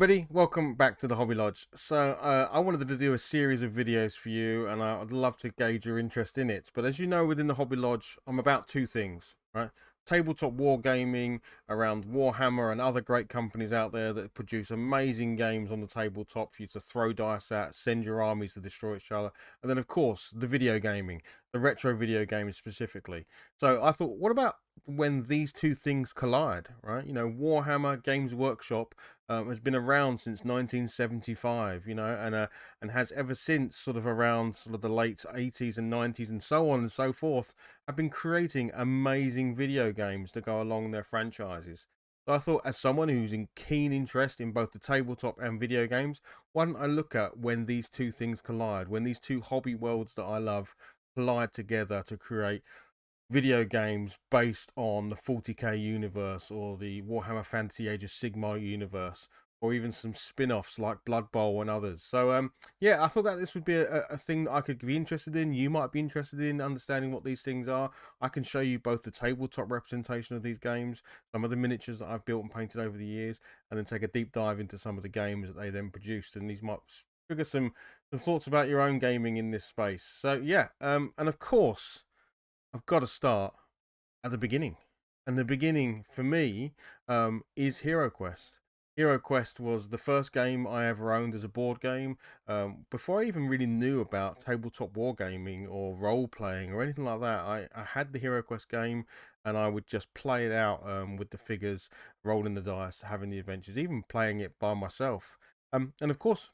everybody, welcome back to the Hobby Lodge. So I wanted to do a series of videos for you, and I'd love to gauge your interest in it. But as you know, within the Hobby Lodge, I'm about two things, right? Tabletop wargaming around Warhammer and other great companies out there that produce amazing games on the tabletop for you to throw dice at, send your armies to destroy each other. And then, of course, the video gaming, the retro video gaming specifically. So I thought, what about when these two things collide, right? You know, Warhammer Games Workshop has been around since 1975, and has ever since sort of around sort of the late 80s and 90s and so on and so forth, have been creating amazing video games to go along their franchises. So I thought, as someone who's in keen interest in both the tabletop and video games, why don't I look at when these two things collide, when these two hobby worlds that I love collide together to create video games based on the 40k universe or the Warhammer Fantasy Age of Sigmar universe, or even some spin-offs like Blood Bowl and others. So yeah, I thought that this would be a thing that I could be interested in. You might be interested in understanding what these things are. I can show you both the tabletop representation of these games, some of the miniatures that I've built and painted over the years, and then take a deep dive into some of the games that they then produced. And these might trigger some thoughts about your own gaming in this space. So yeah, and of course, I've got to start at the beginning. And the beginning for me is HeroQuest. HeroQuest was the first game I ever owned as a board game. Before I even really knew about tabletop wargaming or role playing or anything like that, I had the HeroQuest game and I would just play it out with the figures, rolling the dice, having the adventures, even playing it by myself. And of course,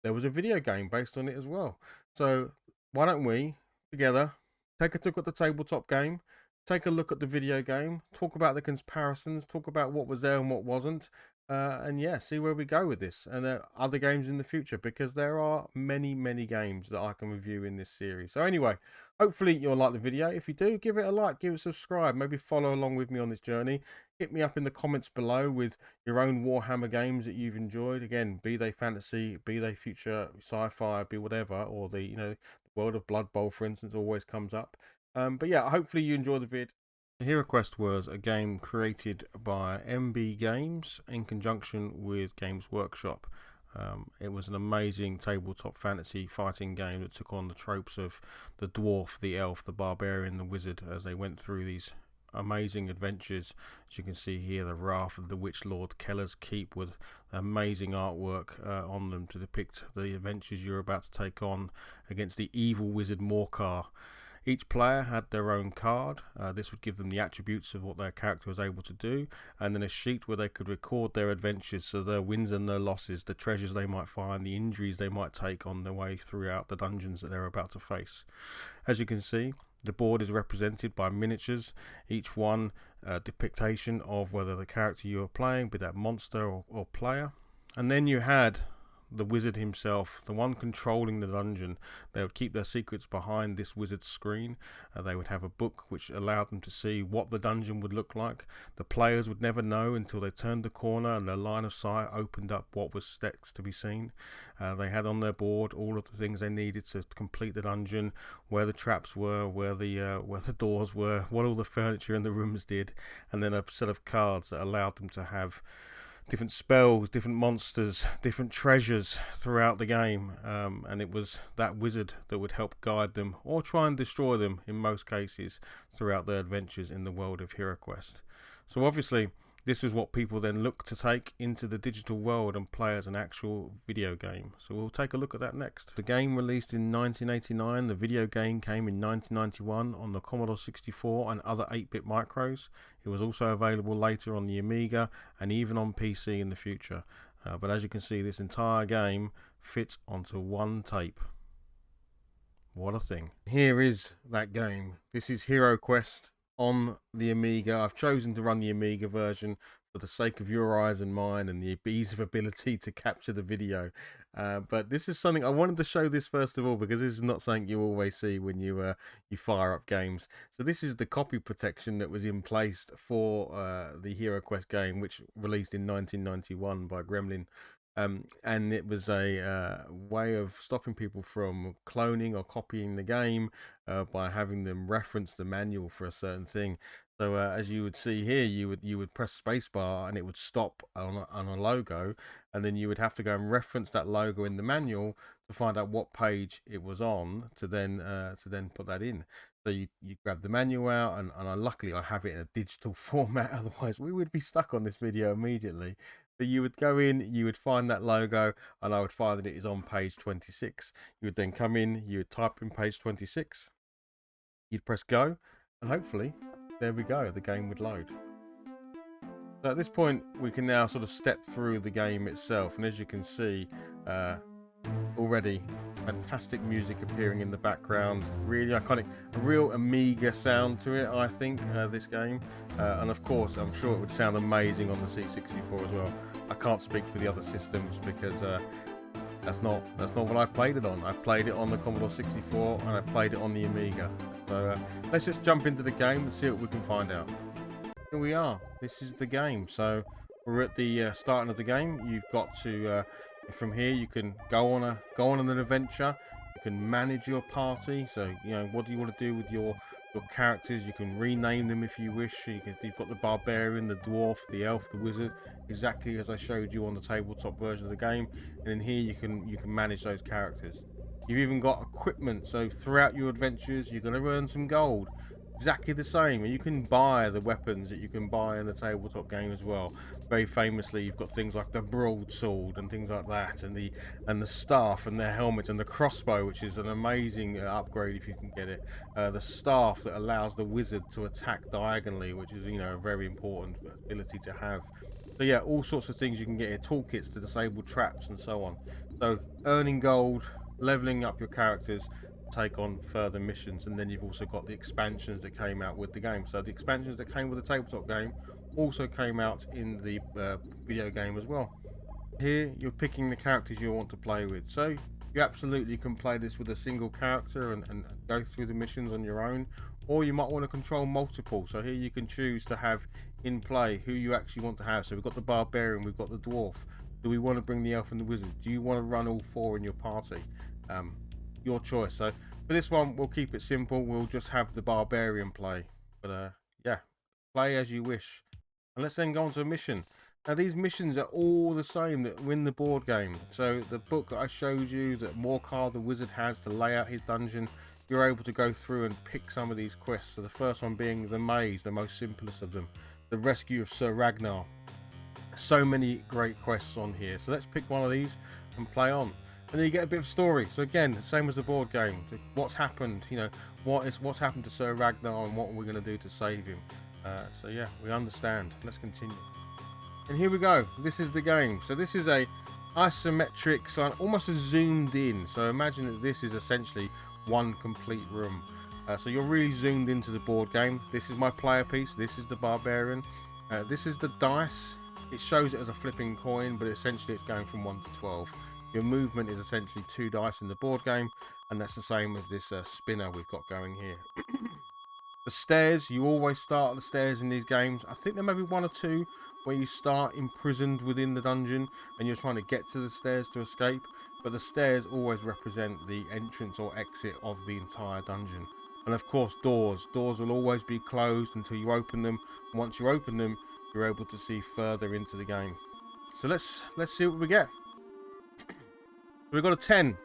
there was a video game based on it as well. So why don't we together take a look at the tabletop game, take a look at the video game, talk about the comparisons, talk about what was there and what wasn't, and yeah, see where we go with this and other games in the future, because there are many, many games that I can review in this series. So anyway, hopefully you'll like the video. If you do, give it a like, give it a subscribe, maybe follow along with me on this journey. Hit me up in the comments below with your own Warhammer games that you've enjoyed. Again, be they fantasy, be they future sci-fi, be whatever, or the world of Blood Bowl, for instance, always comes up. But yeah, hopefully you enjoy the vid. HeroQuest was a game created by MB Games in conjunction with Games Workshop. It was an amazing tabletop fantasy fighting game that took on the tropes of the dwarf, the elf, the barbarian, the wizard as they went through these amazing adventures. As you can see here, the Wrath of the Witch Lord, Keller's Keep, with amazing artwork on them to depict the adventures you're about to take on against the evil wizard Morcar. Each player had their own card. This would give them the attributes of what their character was able to do, and then a sheet where they could record their adventures, so their wins and their losses, the treasures they might find, the injuries they might take on their way throughout the dungeons that they're about to face. As you can see, the board is represented by miniatures, each one a depiction of whether the character you are playing, be that monster or player. And then you had the wizard himself, the one controlling the dungeon. They would keep their secrets behind this wizard's screen. They would have a book which allowed them to see what the dungeon would look like. The players would never know until they turned the corner and their line of sight opened up what was next to be seen. They had on their board all of the things they needed to complete the dungeon, where the traps were, where the doors were, what all the furniture in the rooms did, and then a set of cards that allowed them to have different spells, different monsters, different treasures throughout the game, and it was that wizard that would help guide them or try and destroy them in most cases throughout their adventures in the world of HeroQuest. So obviously this is what people then look to take into the digital world and play as an actual video game. So we'll take a look at that next. The game released in 1989, the video game came in 1991 on the Commodore 64 and other 8-bit micros. It was also available later on the Amiga and even on PC in the future. But as you can see, this entire game fits onto one tape. What a thing. Here is that game. This is HeroQuest on the Amiga. I've chosen to run the Amiga version for the sake of your eyes and mine and the ease of ability to capture the video. But this is something I wanted to show this first of all, because this is not something you always see when you fire up games. So this is the copy protection that was in place for the HeroQuest game, which released in 1991 by Gremlin And it was a way of stopping people from cloning or copying the game by having them reference the manual for a certain thing. So as you would see here, you would press spacebar and it would stop on a logo, and then you would have to go and reference that logo in the manual to find out what page it was on to then put that in. So you grab the manual out, and luckily I have it in a digital format. Otherwise, we would be stuck on this video immediately. But you would go in, you would find that logo, and I would find that it is on page 26. You would then come in, you would type in page 26, you'd press go, and hopefully, there we go, the game would load. So at this point, we can now sort of step through the game itself, and as you can see, already fantastic music appearing in the background, really iconic, a real Amiga sound to it, I think, this game, and of course I'm sure it would sound amazing on the C64 as well. I can't speak for the other systems because that's not what I played it on. I played it on the Commodore 64 and I played it on the Amiga. So let's just jump into the game and see what we can find out. Here we are, this is the game. So we're at the starting of the game. You've got to from here you can go on an adventure. You can manage your party. So you know, what do you want to do with your characters? You can rename them if you wish. You've got the barbarian, the dwarf, the elf, the wizard, exactly as I showed you on the tabletop version of the game. And in here you can manage those characters. You've even got equipment, so throughout your adventures you're going to earn some gold. Exactly the same, and you can buy the weapons that you can buy in the tabletop game as well. Very famously, you've got things like the broadsword and things like that, and the staff and the helmet and the crossbow, which is an amazing upgrade if you can get it. The staff that allows the wizard to attack diagonally, which is, you know, a very important ability to have. So yeah, all sorts of things you can get here, toolkits to disable traps and so on. So earning gold, leveling up your characters, take on further missions, and then you've also got the expansions that came out with the game. So the expansions that came with the tabletop game also came out in the video game as well. Here you're picking the characters you want to play with, so you absolutely can play this with a single character and go through the missions on your own, or you might want to control multiple. So here you can choose to have in play who you actually want to have. So we've got the barbarian, we've got the dwarf. Do we want to bring the elf and the wizard? Do you want to run all four in your party? Your choice. So for this one we'll keep it simple, we'll just have the barbarian play, but yeah, play as you wish. And let's then go on to a mission. Now these missions are all the same that win the board game. So the book that I showed you that Morcar the wizard has to lay out his dungeon, you're able to go through and pick some of these quests. So the first one being the maze, the most simplest of them, the rescue of Sir Ragnar. So many great quests on here, so let's pick one of these and play on. And then you get a bit of story. So again, same as the board game. What's happened? You know, what's happened to Sir Ragnar, and what are we going to do to save him? So yeah, we understand. Let's continue. And here we go. This is the game. So this is a isometric, so almost a zoomed in. So imagine that this is essentially one complete room. So you're really zoomed into the board game. This is my player piece. This is the barbarian. This is the dice. It shows it as a flipping coin, but essentially it's going from 1 to 12. Your movement is essentially 2 dice in the board game, and that's the same as this spinner we've got going here. The stairs, you always start at the stairs in these games. I think there may be 1 or 2 where you start imprisoned within the dungeon and you're trying to get to the stairs to escape, but the stairs always represent the entrance or exit of the entire dungeon. And of course, doors will always be closed until you open them. And once you open them, you're able to see further into the game. So let's see what we get. We've got a 10,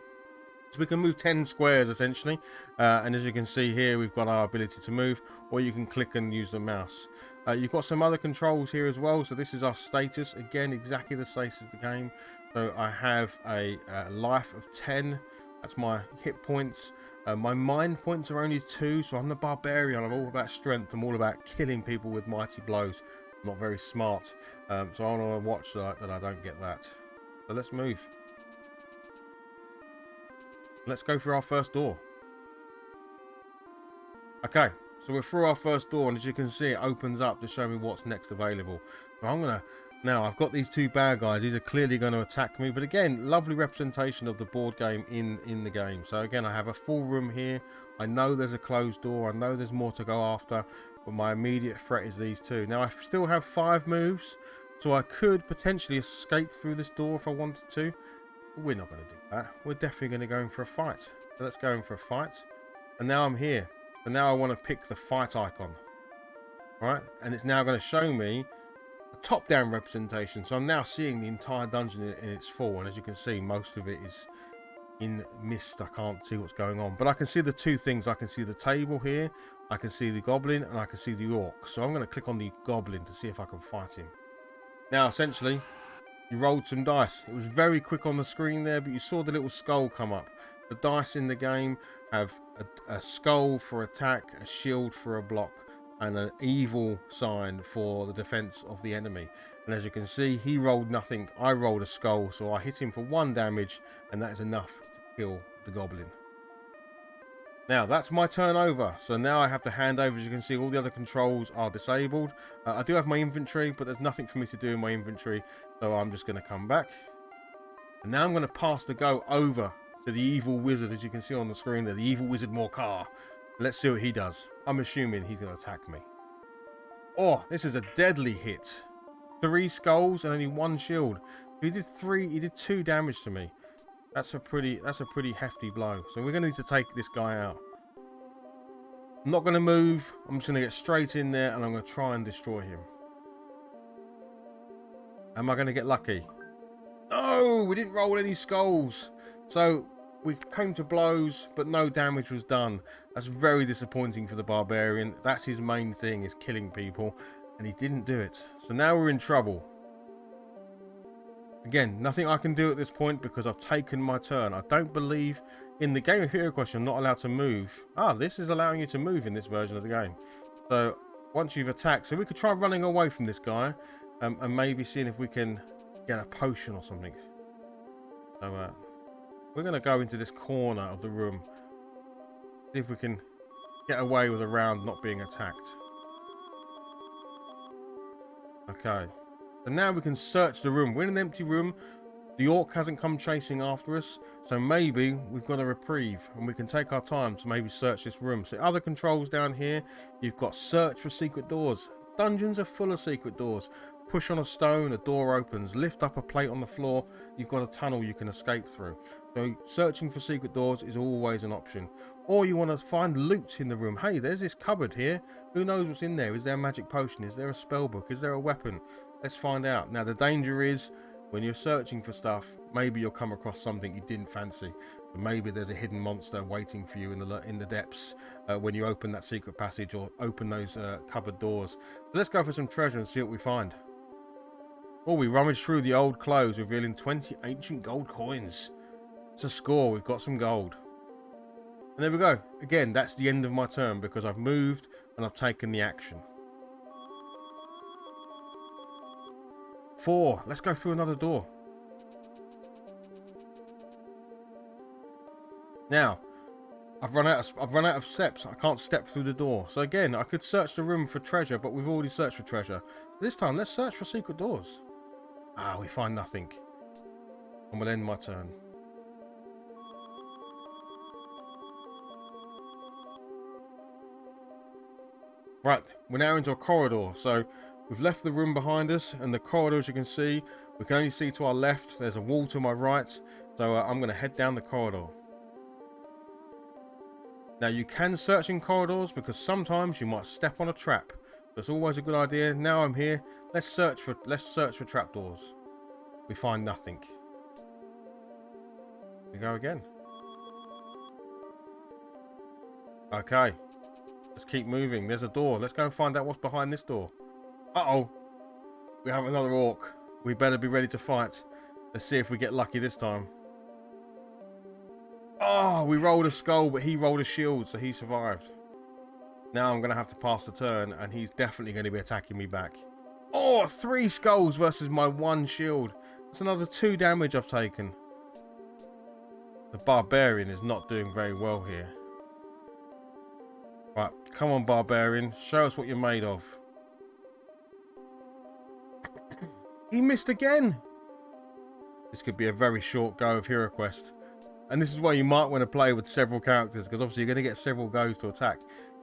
so we can move 10 squares essentially, and as you can see here, we've got our ability to move, or you can click and use the mouse. You've got some other controls here as well. So this is our status, again exactly the same as the game. So I have a life of 10, that's my hit points. My mind points are only 2, so I'm the barbarian. I'm all about strength, I'm all about killing people with mighty blows. I'm not very smart, so I want to watch that I don't get that. So let's move. Let's go through our first door. Okay, so we're through our first door, and as you can see, it opens up to show me what's next available. So now I've got these 2 bad guys. These are clearly going to attack me, but again, lovely representation of the board game in the game. So again, I have a full room here. I know there's a closed door. I know there's more to go after, but my immediate threat is these 2. Now I still have 5 moves, So I could potentially escape through this door if I wanted to. But we're not going to do that. We're definitely going to go in for a fight. So let's go in for a fight. And now I'm here. And now I want to pick the fight icon. Alright, and it's now going to show me a top-down representation. So I'm now seeing the entire dungeon in its full. And as you can see, most of it is in mist. I can't see what's going on. But I can see the two things. I can see the table here. I can see the goblin. And I can see the orc. So I'm going to click on the goblin to see if I can fight him. Now, essentially, you rolled some dice. It was very quick on the screen there, but you saw the little skull come up. The dice in the game have a skull for attack, a shield for a block, and an evil sign for the defense of the enemy. And as you can see, he rolled nothing. I rolled a skull, so I hit him for 1 damage, and that is enough to kill the goblin. Now, that's my turn over. So now I have to hand over. As you can see, all the other controls are disabled. I do have my inventory, but there's nothing for me to do in my inventory. So I'm just going to come back. And now I'm going to pass the go over to the evil wizard, as you can see on the screen there. The evil wizard Morcar. Let's see what he does. I'm assuming he's going to attack me. Oh, this is a deadly hit. 3 skulls and only 1 shield. He did 2 damage to me. That's a pretty hefty blow. So we're going to need to take this guy out. I'm not going to move. I'm just going to get straight in there and I'm going to try and destroy him. Am I going to get lucky? No, we didn't roll any skulls. So we came to blows, but no damage was done. That's very disappointing for the barbarian. That's his main thing, is killing people. And he didn't do it. So now we're in trouble. Again, nothing I can do at this point because I've taken my turn. I don't believe in the game of HeroQuest you're not allowed to move. Ah, this is allowing you to move in this version of the game. So once you've attacked, so we could try running away from this guy and maybe seeing if we can get a potion or something. So we're going to go into this corner of the room. See if we can get away with a round not being attacked. Okay. And now we can search the room. We're in an empty room. The orc hasn't come chasing after us. So maybe we've got a reprieve. And we can take our time to maybe search this room. So other controls down here. You've got search for secret doors. Dungeons are full of secret doors. Push on a stone, a door opens. Lift up a plate on the floor. You've got a tunnel you can escape through. So searching for secret doors is always an option. Or you want to find loot in the room. Hey, there's this cupboard here. Who knows what's in there? Is there a magic potion? Is there a spell book? Is there a weapon? Let's find out. Now, the danger is when you're searching for stuff, maybe you'll come across something you didn't fancy. But maybe there's a hidden monster waiting for you in the depths when you open that secret passage or open those cupboard doors. So let's go for some treasure and see what we find. Oh, we rummaged through the old clothes, revealing 20 ancient gold coins. It's a score. We've got some gold. And there we go. Again, that's the end of my turn because I've moved and I've taken the action. 4. Let's go through another door. Now, I've run out of steps. I can't step through the door. So again, I could search the room for treasure, but we've already searched for treasure. This time, let's search for secret doors. Ah, we find nothing. And we'll end my turn. Right, we're now into a corridor. So we've left the room behind us, and the corridor, as you can see, we can only see to our left. There's a wall to my right. So I'm going to head down the corridor. Now, you can search in corridors because sometimes you might step on a trap. That's always a good idea. Now I'm here. Let's search for trapdoors. We find nothing. We go again. Okay. Let's keep moving. There's a door. Let's go and find out what's behind this door. Uh-oh. We have another orc. We better be ready to fight. Let's see if we get lucky this time. Oh, we rolled a skull, but he rolled a shield, so he survived. Now I'm going to have to pass the turn, and he's definitely going to be attacking me back. Oh, 3 skulls versus my 1 shield. That's another 2 damage I've taken. The barbarian is not doing very well here. Right, come on, barbarian. Show us what you're made of. He missed again. This could be a very short go of HeroQuest. And this is why you might want to play with several characters, because obviously you're going to get several goes to attack.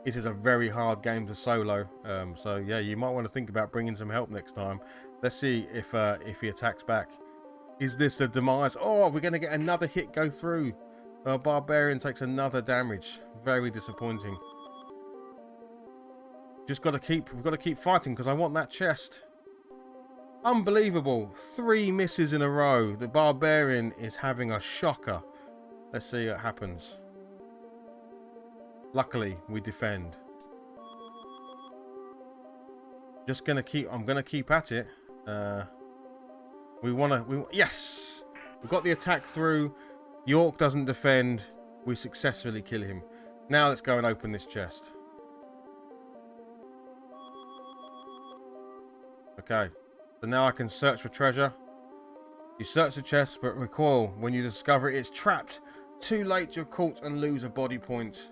It is a very hard game to solo. So yeah, you might want to think about bringing some help next time. Let's see if he attacks back. Is this the demise? Oh, we're going to get another hit go through. Barbarian takes another damage. Very disappointing. We've got to keep fighting because I want that chest. Unbelievable. 3 misses in a row. The Barbarian is having a shocker. Let's see what happens. Luckily, we defend. I'm gonna keep at it. Yes! We got the attack through. York doesn't defend. We successfully kill him. Now let's go and open this chest. Okay. So now I can search for treasure. You search the chest, but recoil. When you discover it's trapped. Too late, you're caught and lose a body point.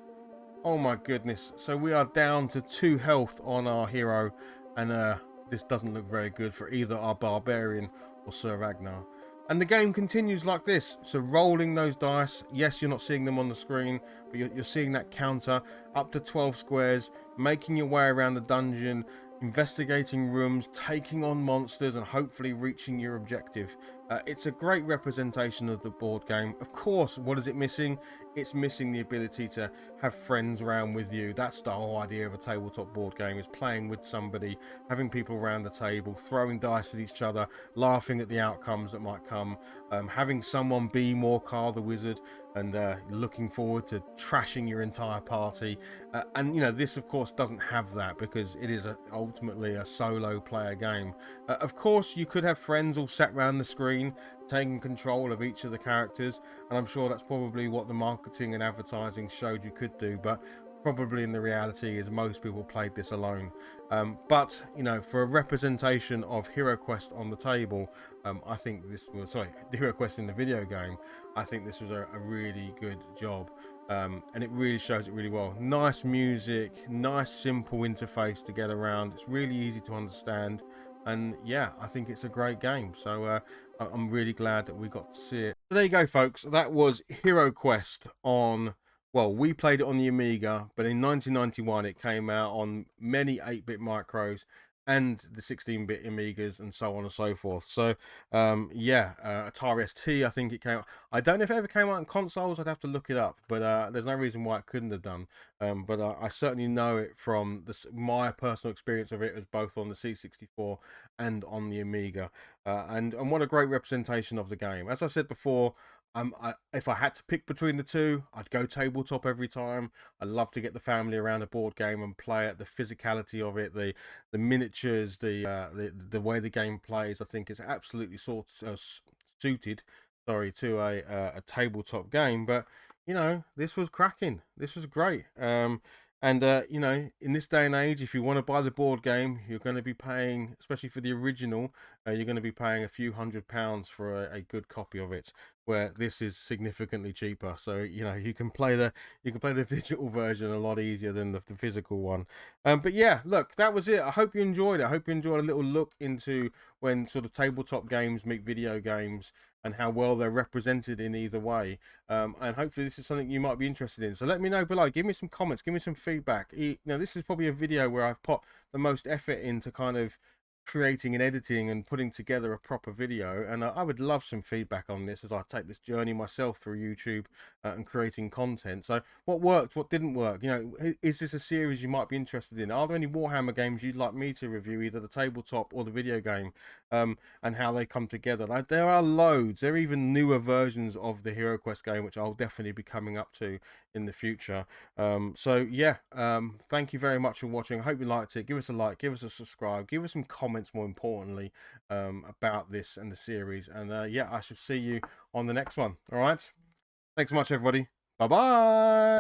Oh my goodness. So we are down to 2 health on our hero. And this doesn't look very good for either our Barbarian or Sir Ragnar. And the game continues like this. So rolling those dice. Yes, you're not seeing them on the screen, but you're seeing that counter. Up to 12 squares. Making your way around the dungeon. Investigating rooms, taking on monsters, and hopefully reaching your objective. It's a great representation of the board game. Of course, what is it missing? It's missing the ability to have friends around with you. That's the whole idea of a tabletop board game, is playing with somebody, having people around the table, throwing dice at each other, laughing at the outcomes that might come, having someone be Morcar the Wizard, and looking forward to trashing your entire party. And you know, this of course doesn't have that because it is ultimately a solo player game. Of course, you could have friends all sat around the screen taking control of each of the characters, and I'm sure that's probably what the marketing and advertising showed you could do, but probably in the reality is most people played this alone. But you know, for a representation of HeroQuest on the table, I think this was, sorry, the HeroQuest in the video game, I think this was a really good job. And it really shows it really well. Nice music, nice simple interface to get around. It's really easy to understand, and yeah, I think it's a great game. So I'm really glad that we got to see it. So there you go, folks. That was HeroQuest on, well, we played it on the Amiga, but in 1991 it came out on many 8-bit micros and the 16-bit Amigas and so on and so forth. So yeah, Atari ST, I think it came out. I don't know if it ever came out on consoles. I'd have to look it up, but there's no reason why it couldn't have done. But I certainly know it from my personal experience of it as both on the C64 and on the Amiga. And what a great representation of the game. As I said before, if I had to pick between the two, I'd go tabletop every time. I love to get the family around a board game and play it. The physicality of it, the miniatures, the way the game plays, I think it's absolutely suited, sorry, to a tabletop game. But you know, this was cracking. This was great. And you know, in this day and age, if you want to buy the board game, you're going to be paying, especially for the original, you're going to be paying a few £100s for a good copy of it. Where this is significantly cheaper, so you know you can play the digital version a lot easier than the physical one. But yeah, look, that was it. I hope you enjoyed it. I hope you enjoyed a little look into when sort of tabletop games meet video games and how well they're represented in either way. And hopefully this is something you might be interested in. So let me know below. Give me some comments. Give me some feedback. Now this is probably a video where I've put the most effort into kind of creating and editing and putting together a proper video, and I would love some feedback on this as I take this journey myself through YouTube and creating content. So what worked, what didn't work, you know, is this a series you might be interested in? Are there any Warhammer games you'd like me to review, either the tabletop or the video game, and how they come together? Like, there are loads. There are even newer versions of the HeroQuest game which I'll definitely be coming up to in the future. So yeah, thank you very much for watching. I hope you liked it. Give us a like, give us a subscribe, give us some comments, more importantly, about this and the series. And yeah, I shall see you on the next one. All right, thanks so much, everybody. Bye bye.